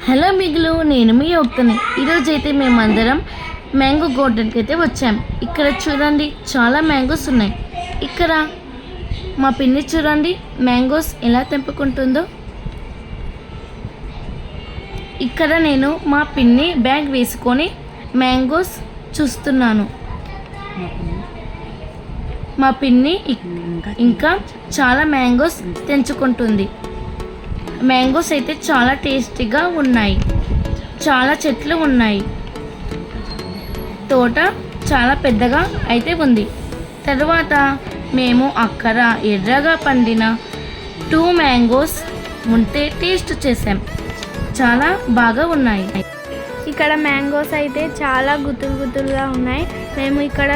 Hello మిగులు, నేను మీ యోక్తని. ఈరోజు అయితే మేమందరం మ్యాంగో గార్డెన్కి అయితే వచ్చాం. ఇక్కడ చూడండి చాలా మ్యాంగోస్ ఉన్నాయి. ఇక్కడ మా పిన్ని చూడండి మ్యాంగోస్ ఎలా తెంపుకుంటుందో. ఇక్కడ నేను మా పిన్ని బ్యాగ్ వేసుకొని మ్యాంగోస్ చూస్తున్నాను. మా పిన్ని ఇంకా చాలా మ్యాంగోస్ తెంచుకుంటుంది. మ్యాంగోస్ అయితే చాలా టేస్టీగా ఉన్నాయి. చాలా చెట్లు ఉన్నాయి. తోట చాలా పెద్దగా అయితే ఉంది. తర్వాత మేము అక్కడ ఎర్రగా పండిన 2 మ్యాంగోస్ ఉంటే టేస్ట్ చేసాం. చాలా బాగా ఉన్నాయి. ఇక్కడ మ్యాంగోస్ అయితే చాలా గుత్తులుగా ఉన్నాయి. మేము ఇక్కడ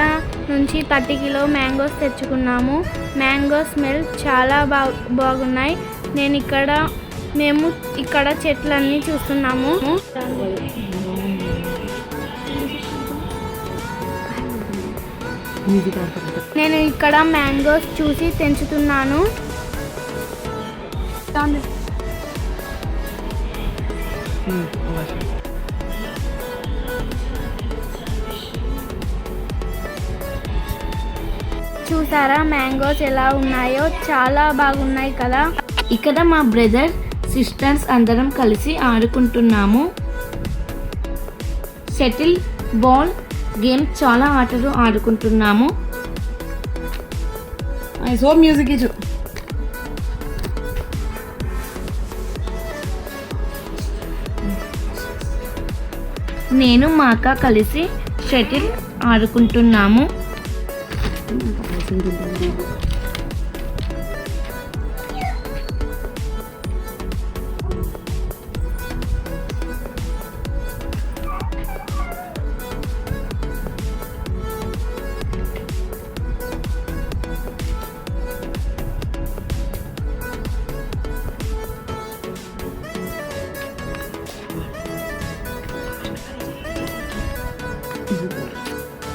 నుంచి 30 కిలో మ్యాంగోస్ తెచ్చుకున్నాము. మ్యాంగో స్మెల్ చాలా బాగున్నాయి. మేము ఇక్కడ చెట్లన్నీ చూస్తున్నాము. నేను ఇక్కడ మ్యాంగోస్ చూసి తెంచుతున్నాను. చూసారా మ్యాంగోస్ ఎలా ఉన్నాయో? చాలా బాగున్నాయి కదా. ఇక్కడ మా బ్రదర్ సిస్టర్స్ అందరం కలిసి ఆడుకుంటున్నాము. షటిల్ బాల్ గేమ్ చాలా ఆటలు ఆడుకుంటున్నాము. మ్యూజిక్ నేను మా అక్క కలిసి షటిల్ ఆడుకుంటున్నాము.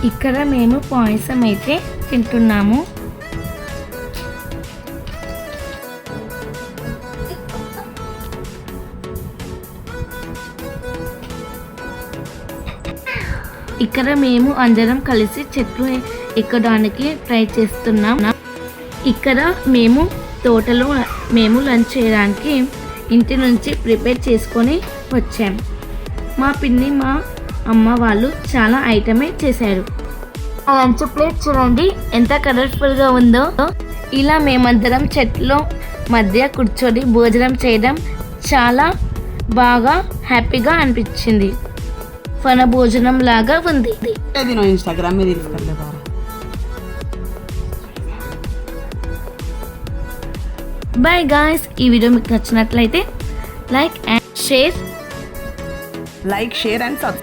ఇక్కడ మేము పాయసం అయితే తింటున్నాము. ఇక్కడ మేము అందరం కలిసి చెట్లు ఎక్కడానికి ట్రై చేస్తున్నాం. ఇక్కడ మేము తోటలో లంచ్ చేయడానికి ఇంటి నుంచి ప్రిపేర్ చేసుకొని వచ్చాం. మా పిన్ని మా అమ్మ వాళ్ళు చాలా ఐటమే చేశారు. ఆ లంచ్ ప్లేట్ చూడండి ఎంత కలర్ఫుల్గా ఉందో. ఇలా మేమందరం చెట్లో మధ్య కూర్చొని భోజనం చేయడం చాలా బాగా హ్యాపీగా అనిపించింది. వన భోజనం లాగా ఉంది. బాయ్ గాయ్స్, ఈ వీడియో మీకు నచ్చినట్లయితే like and share and subscribe.